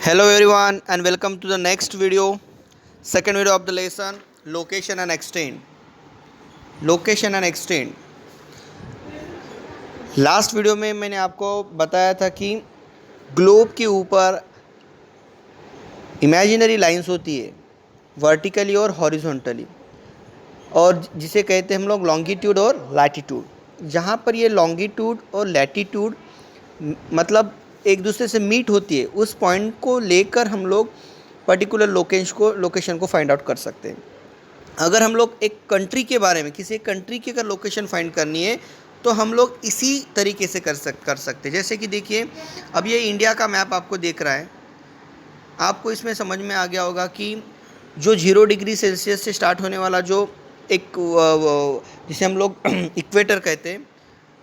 Hello everyone and welcome to the next video, second video of the lesson, location and extend. Location and extend. Last video में मैंने आपको बताया था कि globe के ऊपर इमेजिनरी लाइंस होती है वर्टिकली और हॉरिजॉन्टली, और जिसे कहते हैं हम लोग लॉन्गिट्यूड और लैटिट्यूड। जहाँ पर ये लॉन्गिट्यूड और लैटिट्यूड मतलब एक दूसरे से मीट होती है, उस पॉइंट को लेकर हम लोग पर्टिकुलर लोकेशन को फाइंड आउट कर सकते हैं। अगर हम लोग एक कंट्री के बारे में, किसी एक कंट्री की अगर लोकेशन फाइंड करनी है तो हम लोग इसी तरीके से कर सकते हैं। जैसे कि देखिए, अब ये इंडिया का मैप आपको देख रहा है, आपको इसमें समझ में आ गया होगा कि जो 0 डिग्री सेल्सियस से स्टार्ट होने वाला जो एक जिसे हम लोग इक्वेटर कहते हैं,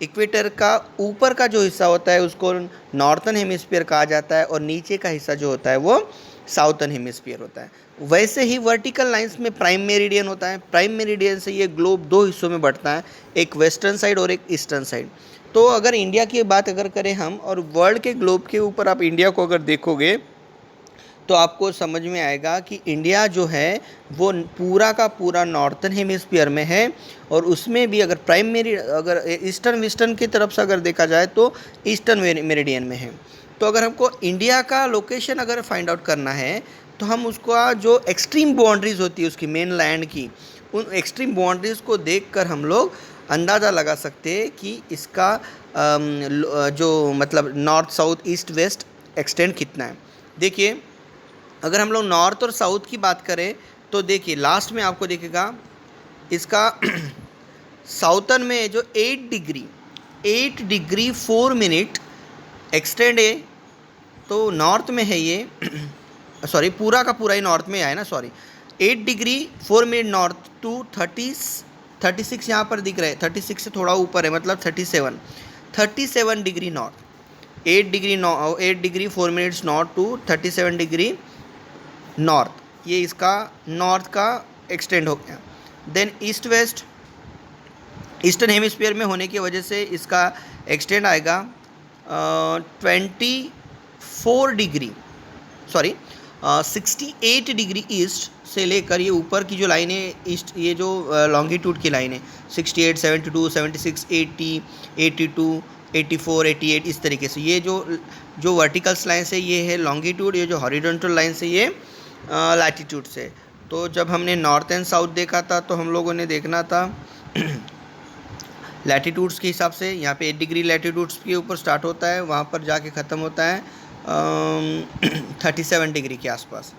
इक्वेटर का ऊपर का जो हिस्सा होता है उसको नॉर्थन हेमिस्फीयर कहा जाता है, और नीचे का हिस्सा जो होता है वो साउथर्न हेमिस्फीयर होता है। वैसे ही वर्टिकल लाइंस में प्राइम मेरिडियन होता है। प्राइम मेरिडियन से ये ग्लोब दो हिस्सों में बढ़ता है, एक वेस्टर्न साइड और एक ईस्टर्न साइड। तो अगर इंडिया की बात अगर करें हम, और वर्ल्ड के ग्लोब के ऊपर आप इंडिया को अगर देखोगे तो आपको समझ में आएगा कि इंडिया जो है वो पूरा का पूरा नॉर्थन हेमिस्फीयर में है, और उसमें भी अगर अगर ईस्टर्न वेस्टर्न की तरफ से अगर देखा जाए तो ईस्टर्न मेरिडियन में है। तो अगर हमको इंडिया का लोकेशन अगर फाइंड आउट करना है तो हम उसका जो एक्सट्रीम बाउंड्रीज़ होती है उसकी मेन लैंड की, उन एक्सट्रीम बाउंड्रीज़ को देखकर हम लोग अंदाज़ा लगा सकते हैं कि इसका जो मतलब north south east west extend कितना है। देखिए, अगर हम लोग नॉर्थ और साउथ की बात करें तो देखिए लास्ट में आपको दिखेगा इसका साउथर्न में जो 8 डिग्री 4 मिनट एक्सटेंड है, तो नॉर्थ में है ये सॉरी पूरा का पूरा ही नॉर्थ में आया ना, sorry 8 degree 4 minute north to 36 यहाँ पर दिख रहा है, 36 से थोड़ा ऊपर है मतलब 37 degree north, 8 degree 4 minutes north to 37 degree north, ये इसका नॉर्थ का एक्सटेंड हो गया। Then east west eastern hemisphere में होने की वजह से इसका एक्सटेंड आएगा 68 डिग्री ईस्ट से लेकर ये ऊपर की जो लाइन है ईस्ट, ये जो लॉन्गिट्यूड की लाइन है 68, 72, 76, 80, 82, 84, 88 इस तरीके से, ये जो वर्टिकल्स लाइन से ये है लॉन्गिट्यूड, ये जो हॉरिजॉन्टल लाइन से ये लैटिट्यूड से। तो जब हमने नॉर्थ एंड साउथ देखा था तो हम लोगों ने देखना था लैटिट्यूड्स के हिसाब से। यहाँ पे 8 डिग्री लैटिट्यूड्स के ऊपर स्टार्ट होता है, वहाँ पर जाके ख़त्म होता है 37 डिग्री के आसपास।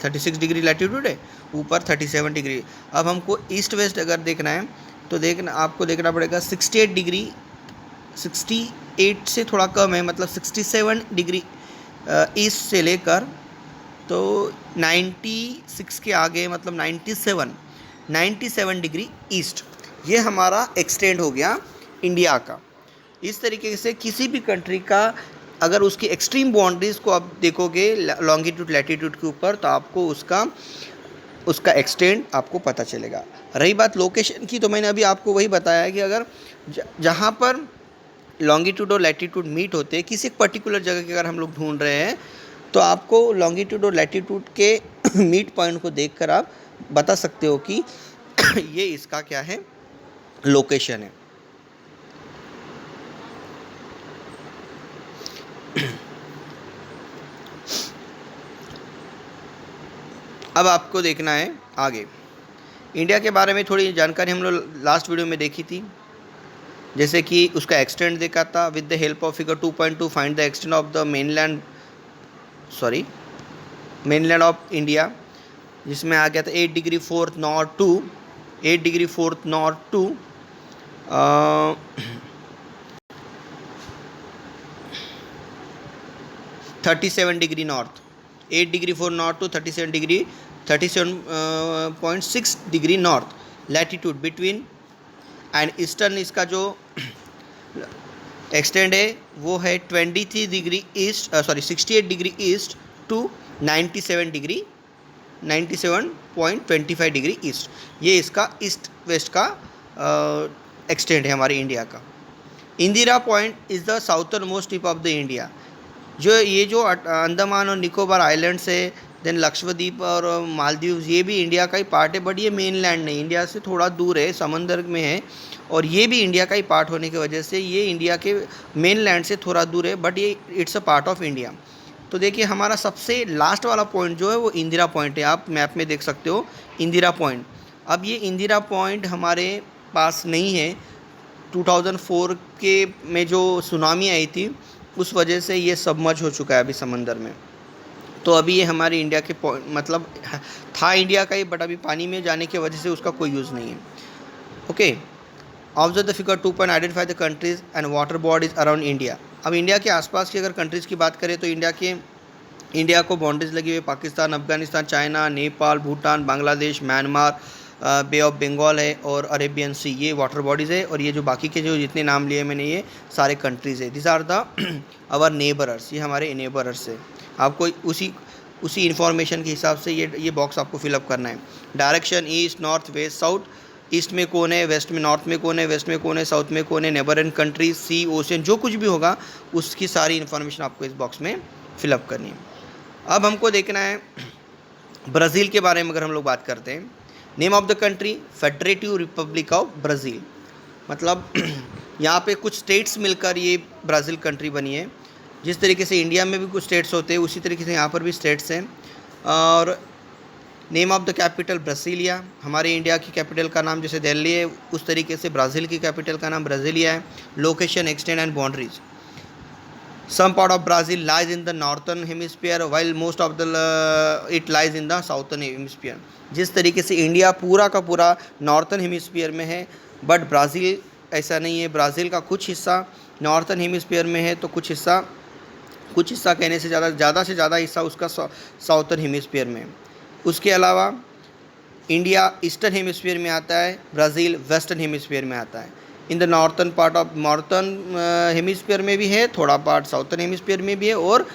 36 डिग्री लैटिट्यूड है, ऊपर 37 डिग्री। अब हमको ईस्ट वेस्ट अगर देखना है तो आपको देखना पड़ेगा 68 डिग्री, 68 से थोड़ा कम है मतलब 67 डिग्री ईस्ट से लेकर तो 96 के आगे मतलब 97 डिग्री ईस्ट, ये हमारा एक्सटेंड हो गया इंडिया का। इस तरीके से किसी भी कंट्री का अगर उसकी एक्सट्रीम बाउंड्रीज़ को आप देखोगे लॉन्गिट्यूड लैटिट्यूड के ऊपर तो आपको उसका एक्सटेंड आपको पता चलेगा। रही बात लोकेशन की, तो मैंने अभी आपको वही बताया कि अगर जहाँ पर लॉन्गिट्यूड और लैटिट्यूड मीट होते हैं, किसी पर्टिकुलर जगह की अगर हम लोग ढूंढ रहे हैं तो आपको लॉन्गिट्यूड और लैटिट्यूड के मीट पॉइंट को देखकर आप बता सकते हो कि ये इसका क्या है, लोकेशन है। अब आपको देखना है आगे इंडिया के बारे में थोड़ी जानकारी हम लोग लास्ट वीडियो में देखी थी, जैसे कि उसका एक्सटेंड देखा था with the help of figure 2.2 find the extend of the mainland of India, जिसमें आ गया था 8 degree 4 north to 37 degree north, 8 degree 4 north to 37.6 degree north latitude between and eastern. इसका जो एक्सटेंड है वो है 68 degree east to 97.25 degree east, ये इसका ईस्ट वेस्ट का एक्सटेंड है हमारे इंडिया का। Indira point is the southern most tip of the India, जो ये जो अंडमान और निकोबार आइलैंड्स है, देन लक्षद्वीप और मालदीव, ये भी इंडिया का ही पार्ट है, बट ये मेन लैंड नहीं, इंडिया से थोड़ा दूर है, समंदर में है, और ये भी इंडिया का ही पार्ट होने की वजह से ये इंडिया के मेन लैंड से थोड़ा दूर है, बट ये it's a part of India. तो देखिए हमारा सबसे लास्ट वाला पॉइंट जो है वो इंदिरा पॉइंट है, आप मैप में देख सकते हो इंदिरा पॉइंट। अब ये इंदिरा पॉइंट हमारे पास नहीं है, 2004 के में जो सुनामी आई थी उस वजह से ये सबमर्ज हो चुका है अभी समंदर में। तो अभी ये हमारे इंडिया के पॉइंट मतलब था इंडिया का ही, बट अभी पानी में जाने की वजह से उसका कोई यूज़ नहीं है। Okay, observe the figure 2 point, identify the countries and water bodies around India. अब इंडिया के आसपास की अगर कंट्रीज़ की बात करें तो इंडिया को बाउंड्रीज लगी हुई है Pakistan, Afghanistan, China, Nepal, Bhutan, Bangladesh, Myanmar, bay of Bengal है और अरेबियन सी, ये वाटर बॉडीज़ है। और ये जो बाकी के जो जितने नाम लिए मैंने ये सारे कंट्रीज़ है, दिस आर द आवर नेबरर्स, ये हमारे नेबरर्स है। आपको उसी इन्फॉर्मेशन के हिसाब से ये बॉक्स आपको फिलअप करना है। Direction east, north, west, south, east में कौन है, वेस्ट में, नॉर्थ में कौन है, वेस्ट में कौन है, साउथ में कौन है, नेबरन कंट्रीज, सी, ओशन, जो कुछ भी होगा उसकी सारी इन्फॉर्मेशन आपको इस बॉक्स में फिलअप करनी है। अब हमको देखना है ब्राज़ील के बारे में। अगर हम लोग बात करते हैं, name of the country federative republic of Brazil, मतलब यहाँ पे कुछ स्टेट्स मिलकर ये ब्राज़ील कंट्री बनी है। जिस तरीके से इंडिया में भी कुछ स्टेट्स होते हैं उसी तरीके से यहाँ पर भी स्टेट्स हैं। और name of the capital Brasilia, हमारे इंडिया की कैपिटल का नाम जैसे दिल्ली है उस तरीके से ब्राज़ील की कैपिटल का नाम ब्राज़ीलिया है। Location, extent and boundaries, some part of Brazil lies in the northern hemisphere while most of the it lies in the southern hemisphere। जिस तरीके से इंडिया पूरा का पूरा नॉर्थन हेमिस्फीयर में है, बट ब्राज़ील ऐसा नहीं है। ब्राज़ील का कुछ हिस्सा नॉर्थन हेमिस्फीयर में है तो कुछ हिस्सा कहने से ज़्यादा हिस्सा उसका साउथर्न हेमिस्फीयर में है। उसके अलावा इंडिया ईस्टर्न हेमिस्फीयर में आता है, ब्राज़ील वेस्टर्न हेमिस्फीयर में आता है। In the northern part of northern hemisphere में भी है, थोड़ा पार्ट साउथर्न हेमिस्फीयर में भी है, और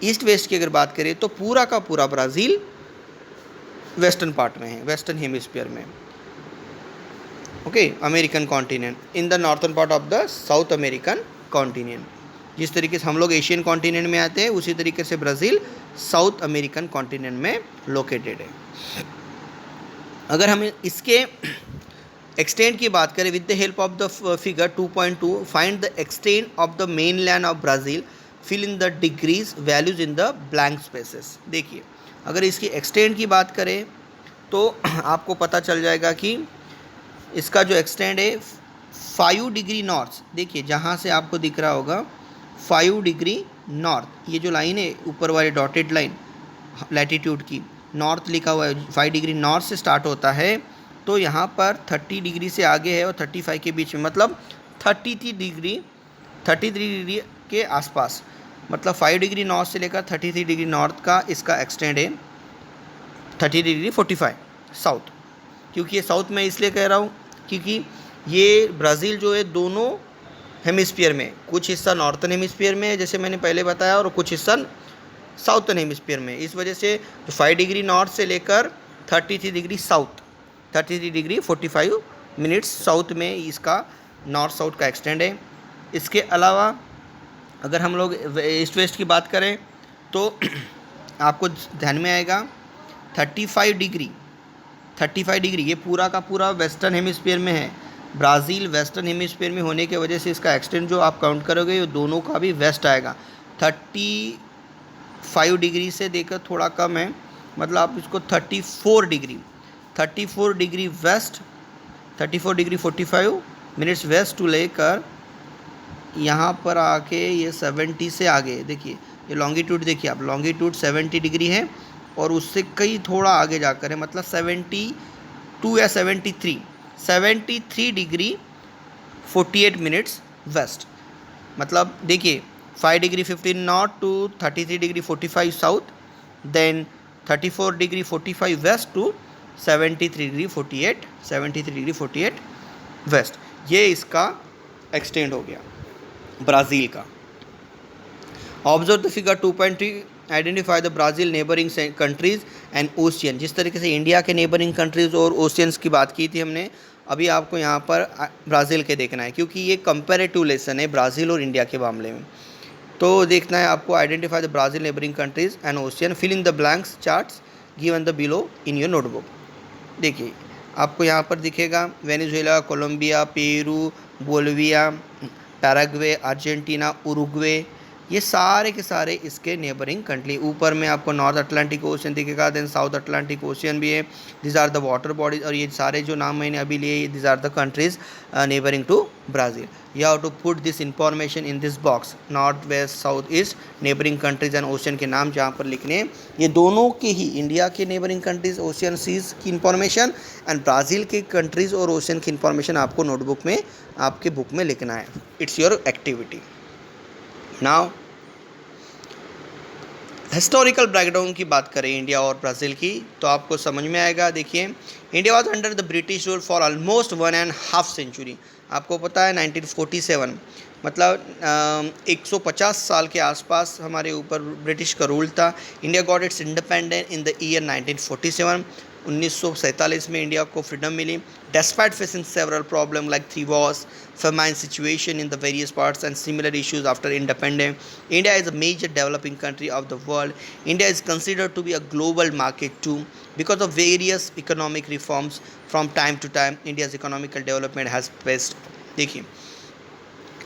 ईस्ट वेस्ट की अगर बात करें तो पूरा का पूरा ब्राज़ील वेस्टर्न पार्ट में है, वेस्टर्न हेमिस्फीयर में। Okay, American continent in the northern part of the south American continent. जिस तरीके से हम लोग एशियन कॉन्टिनेंट में आते हैं उसी तरीके से ब्राज़ील साउथ अमेरिकन कॉन्टिनेंट में लोकेटेड है। अगर हम इसके एक्सटेंट की बात करें, with the help of the figure 2.2 find the extent of the main land of Brazil, fill in the degrees values in the blank spaces. देखिए अगर इसकी एक्सटेंट की बात करें तो आपको पता चल जाएगा कि इसका जो एक्सटेंट है 5 डिग्री नॉर्थ, देखिए जहाँ से आपको दिख रहा होगा 5 डिग्री नॉर्थ, ये जो लाइन है ऊपर वाली डॉटेड लाइन लैटीट्यूड की, नॉर्थ लिखा हुआ है, 5 डिग्री नॉर्थ से स्टार्ट होता है तो यहाँ पर 30 डिग्री से आगे है और 35 के बीच में, मतलब 33 डिग्री के आसपास, मतलब 5 डिग्री नॉर्थ से लेकर 33 डिग्री नॉर्थ का इसका एक्सटेंड है। 30 डिग्री 45 साउथ, क्योंकि ये साउथ में इसलिए कह रहा हूँ क्योंकि ये ब्राज़ील जो है दोनों हेमिस्फीयर में, कुछ हिस्सा नॉर्थन हेमिस्फीयर में है जैसे मैंने पहले बताया, और कुछ हिस्सा साउथर्न हेमिस्फीयर में। इस वजह से 5 डिग्री नॉर्थ से लेकर 33 degree south, 33 degree 45 minutes south में इसका नॉर्थ साउथ का एक्सटेंड है। इसके अलावा अगर हम लोग ईस्ट वेस्ट की बात करें तो आपको ध्यान में आएगा 35 डिग्री ये पूरा का पूरा वेस्टर्न हेमिस्फीयर में है। ब्राज़ील वेस्टर्न हेमिस्फीयर में होने की वजह से इसका एक्सटेंड जो आप काउंट करोगे ये दोनों का भी वेस्ट आएगा। 35 डिग्री से देकर थोड़ा कम है, मतलब आप इसको 34 degree west, 34 degree 45 minutes west to लेकर यहाँ पर आके ये 70 से आगे, देखिए ये लॉन्गिट्यूड देखिए आप, लॉन्गिट्यूड 70 डिग्री है और उससे कई थोड़ा आगे जाकर है, मतलब 72 या 73 डिग्री 48 मिनट्स वेस्ट। मतलब देखिए 5 degree 15 north to 33 degree 45 south, then 34 degree 45 west to 73 degree 48 west. ये इसका एक्सटेंड हो गया ब्राज़ील का। Observe the figure 2.3, identify the Brazil neighbouring countries and ocean. जिस तरीके से इंडिया के नेबरिंग कंट्रीज़ और ओशियंस की बात की थी हमने, अभी आपको यहाँ पर ब्राज़ील के देखना है क्योंकि ये कंपैरेटिव लेसन है ब्राज़ील और इंडिया के मामले में। तो देखना है आपको, identify the Brazil neighbouring countries and ocean, fill in the blanks charts given the below in your notebook. देखिए आपको यहाँ पर दिखेगा Venezuela, Colombia, Peru, Bolivia, Paraguay, Argentina, Uruguay, ये सारे के सारे इसके नेबरिंग कंट्री। ऊपर में आपको नॉर्थ अटलांटिक ओशियन दिखेगा, देन साउथ अटलांटिक ओशियन भी है। This are the water bodies, और ये सारे जो नाम मैंने अभी लिए, this are the countries neighbouring to Brazil. You have to put this information in this box, north west south east neighbouring countries and ocean के नाम जहाँ पर लिखने हैं। ये दोनों के ही, इंडिया के नेबरिंग कंट्रीज ओशियन सीज की इंफॉर्मेशन एंड ब्राज़ील के कंट्रीज़ और ओशियन की इंफॉर्मेशन आपको नोटबुक में, आपके बुक में लिखना है। It's your activity. Now historical background की बात करें इंडिया और ब्राज़ील की, तो आपको समझ में आएगा। देखिए, India was under the British rule for almost 1.5 century. आपको पता है 1947, मतलब 150 साल के आसपास हमारे ऊपर ब्रिटिश का रूल था। India got its independent in the year 1947। 1947 में इंडिया को फ्रीडम मिली। Despite facing several problem like 3 wars, famine situation in the various parts and similar issues after independence, India is a major developing country of the world. India is considered to be a global market too because of various economic reforms. From time to time, India's economical development has faced, देखिए,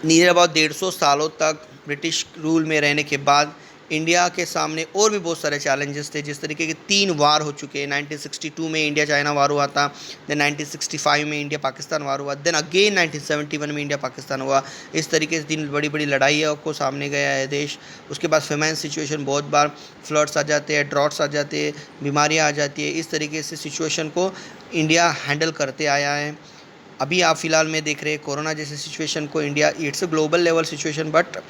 near about 150 सालों तक British rule में रहने के बाद India के सामने और भी बहुत सारे चैलेंजेस थे। जिस तरीके के 3 वार हो चुके हैं। 1962 में इंडिया चाइना वार हुआ था, देन 1965 में इंडिया पाकिस्तान वार हुआ, देन अगेन 1971 में इंडिया पाकिस्तान हुआ। इस तरीके से 3 बड़ी बड़ी लड़ाइयों को सामने गया है देश। उसके बाद फेमाइन सिचुएशन, बहुत बार फ्लड्स आ जाते हैं, ड्रॉट्स आ जाते हैं, बीमारियाँ आ जाती है। इस तरीके से सिचुएशन को इंडिया हैंडल करते आया है। अभी आप फ़िलहाल में देख रहे हैं कोरोना जैसे सिचुएशन को India, it's a global level situation, but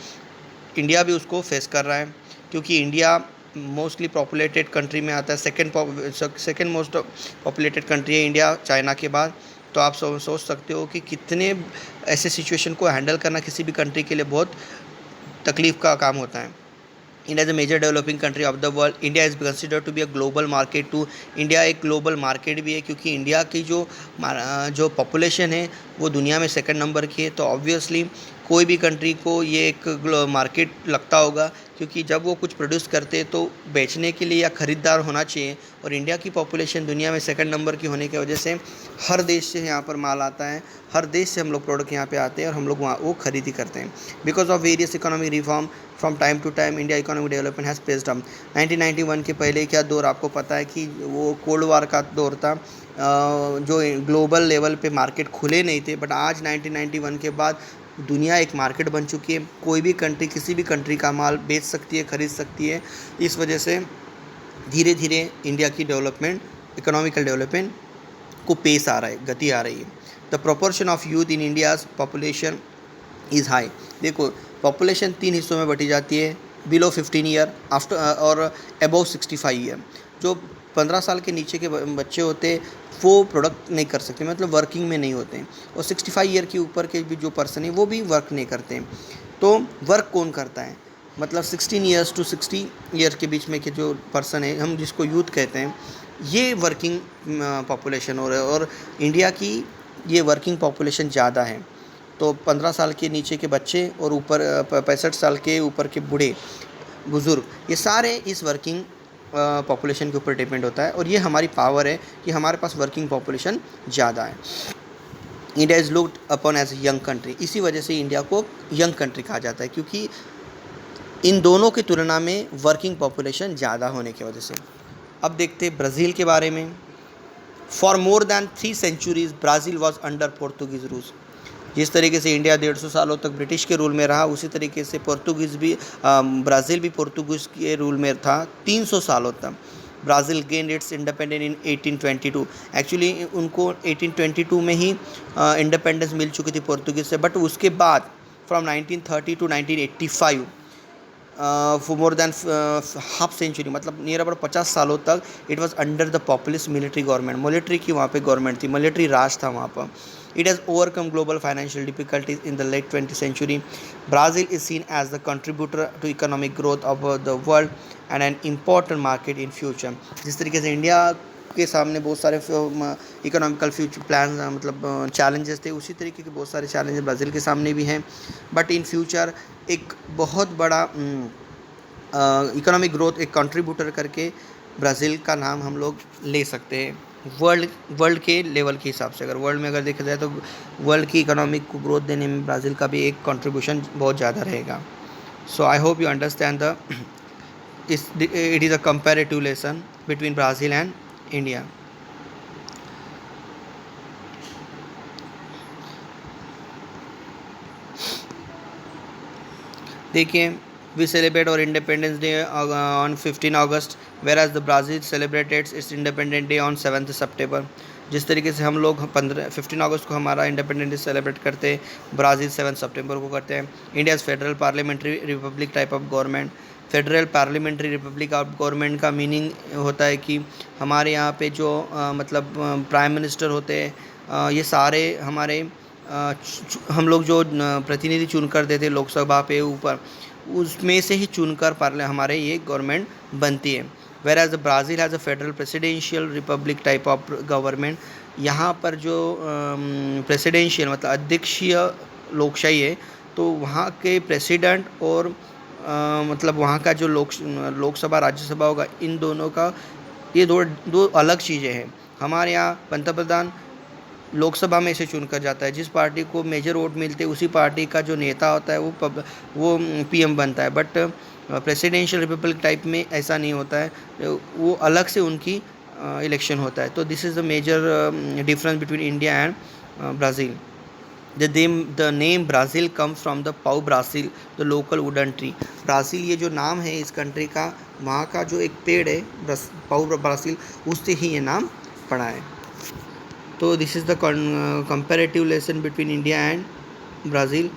India भी उसको फेस कर रहा है, क्योंकि इंडिया मोस्टली पॉपुलेटेड कंट्री में आता है। सेकेंड मोस्ट पॉपुलेटेड कंट्री है इंडिया चाइना के बाद। तो आप सोच सकते हो कि कितने ऐसे सिचुएशन को हैंडल करना किसी भी कंट्री के लिए बहुत तकलीफ़ का काम होता है। India is a major developing country of the world. India is considered to be a global market too. India एक ग्लोबल मार्केट भी है, क्योंकि इंडिया की जो पॉपुलेशन है वो दुनिया में सेकंड नंबर की है। तो ऑब्वियसली कोई भी कंट्री को ये एक मार्केट लगता होगा, क्योंकि जब वो कुछ प्रोड्यूस करते हैं तो बेचने के लिए या ख़रीदार होना चाहिए। और इंडिया की पॉपुलेशन दुनिया में सेकंड नंबर की होने की वजह से हर देश से यहाँ पर माल आता है, हर देश से हम लोग प्रोडक्ट यहाँ पे आते हैं और हम लोग वहाँ वो खरीदी करते हैं। Because of various economic reform from time to time India economic development has paced up. 1991 के पहले क्या दौर, आपको पता है कि वो कोल्ड वार का दौर था, जो ग्लोबल लेवल पे मार्केट खुले नहीं थे। बट आज 1991 के बाद दुनिया एक मार्केट बन चुकी है। कोई भी कंट्री किसी भी कंट्री का माल बेच सकती है, ख़रीद सकती है। इस वजह से धीरे धीरे इंडिया की डेवलपमेंट, इकोनॉमिकल डेवलपमेंट को पेस आ रहा है, गति आ रही है। The proportion of youth in India's population is high. देखो, पॉपुलेशन 3 हिस्सों में बटी जाती है, बिलो 15 ईयर, आफ्टर और अबव 65 ईयर। जो 15 साल के नीचे के बच्चे होते हैं वो प्रोडक्ट नहीं कर सकते, मतलब वर्किंग में नहीं होते हैं। और 65 ईयर के ऊपर के भी जो पर्सन है वो भी वर्क नहीं करते हैं। तो वर्क कौन करता है, मतलब 16 ईयर्स टू 60 ईयर के बीच में के जो पर्सन है, हम जिसको यूथ कहते हैं, ये वर्किंग पॉपुलेशन हो रहा है। और इंडिया की ये वर्किंग पॉपुलेशन ज़्यादा है। तो 15 साल के नीचे के बच्चे और ऊपर 65 साल के ऊपर के बूढ़े बुज़ुर्ग, ये सारे इस वर्किंग पॉपुलेशन के ऊपर डिपेंड होता है। और ये हमारी पावर है कि हमारे पास वर्किंग पॉपुलेशन ज़्यादा है। India is looked upon as young country. इसी वजह से इंडिया को यंग कंट्री कहा जाता है, क्योंकि इन दोनों की तुलना में वर्किंग पॉपुलेशन ज़्यादा होने की वजह से। अब देखते हैं ब्राज़ील के बारे में। For more then 3 centuries Brazil was under Portuguese rule. जिस तरीके से इंडिया 150 सालों तक ब्रिटिश के रूल में रहा, उसी तरीके से ब्राज़ील भी पोर्तुगीज़ के रूल में था 300 सालों तक। Brazil gain it's independence in 1822। Actually उनको 1822 में ही इंडिपेंडेंस मिल चुकी थी पोर्तुगीज़ से। बट उसके बाद from 1930 to 1985 for more than half century, मतलब नियर अबाउट 50 सालों तक it was under the populist military government. Military की वहाँ पे गवर्नमेंट थी, मिलिट्री राज था वहाँ पर। It has overcome global financial difficulties in the late 20th century. Brazil is seen as the contributor to economic growth of the world and an important market in future. जिस तरीके से India के सामने बहुत सारे इकोनॉमिकल फ्यूचर प्लान मतलब challenges थे, उसी तरीके के बहुत सारे चैलेंजेस ब्राज़ील के सामने भी हैं। बट इन फ्यूचर एक बहुत बड़ा इकोनॉमिक ग्रोथ एक कंट्रीब्यूटर करके ब्राज़ील का नाम हम लोग ले सकते हैं वर्ल्ड के लेवल के हिसाब से। अगर वर्ल्ड में अगर देखा जाए तो वर्ल्ड की इकोनॉमिक को ग्रोथ देने में ब्राज़ील का भी एक कंट्रीब्यूशन बहुत ज़्यादा रहेगा। So I hope you understand it is a comparative lesson between Brazil and India. देखिए, we celebrate our Independence Day on 15 August, whereas the Brazil celebrated its Independence Day on 7th September. जिस तरीके से हम लोग 15 अगस्त को हमारा independence day celebrate करते हैं, ब्राज़ील 7 सितंबर को करते हैं। India's federal parliamentary Republic type of government. Federal parliamentary Republic of government का मीनिंग होता है कि हमारे यहाँ पे जो मतलब प्राइम मिनिस्टर होते हैं, ये सारे हमारे हम लोग जो प्रतिनिधि चुन कर देते लोकसभा पे ऊपर, उसमें से ही चुनकर हमारे ये गवर्नमेंट बनती है। Whereas Brazil has a federal presidential republic type of government. यहाँ पर जो प्रेसिडेंशियल मतलब अध्यक्षीय लोकशाही है, तो वहाँ के प्रेसिडेंट और मतलब वहाँ का जो लोकसभा राज्यसभा होगा, इन दोनों का ये दो अलग चीज़ें हैं। हमारे यहाँ पंतप्रधान लोकसभा में से चुनकर जाता है, जिस पार्टी को मेजर वोट मिलते हैं उसी पार्टी का जो नेता होता है वो पीएम बनता है। बट प्रेसिडेंशियल रिपब्लिक टाइप में ऐसा नहीं होता है, वो अलग से उनकी इलेक्शन होता है। तो this is the major difference between India and Brazil. The name Brazil comes from the Pau Brasil, the local wooden tree. Brazil ये जो नाम है इस कंट्री का, वहाँ का जो एक पेड़ है पाउ ब्राज़ील, उससे ही ये नाम पड़ा है। तो this is the comparative lesson between India and Brazil.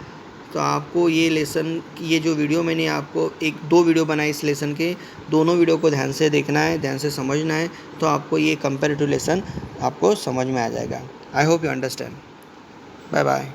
तो आपको ये लेसन, ये जो वीडियो मैंने आपको 1-2 वीडियो बनाए इस लेसन के, दोनों वीडियो को ध्यान से देखना है, ध्यान से समझना है, तो आपको ये कंपैरेटिव लेसन आपको समझ में आ जाएगा। I hope you understand. Bye bye.